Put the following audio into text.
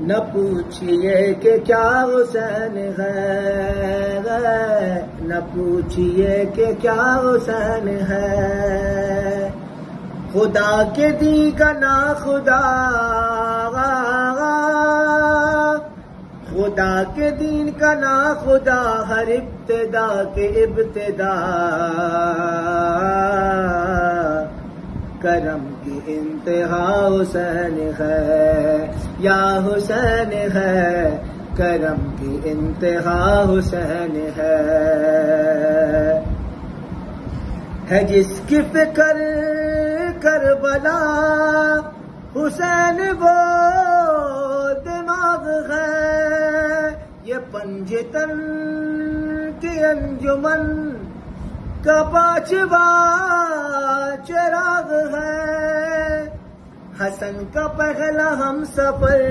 نہ پوچھئے کہ کیا حسین ہے، نہ پوچھئے کہ کیا حسین ہے، خدا کے دین کا نا خدا، خدا کے دین کا نا خدا، ہر ابتدا کے ابتدا، کرم کی انتہا حسین ہے، یا حسین ہے، کرم کی انتہا حسین ہے جس کی فکر کربلا، حسین وہ دماغ ہے، یہ پنجتن کی انجمن کا پانچواں چراغ ہے، حسن کا پہلا ہم سفر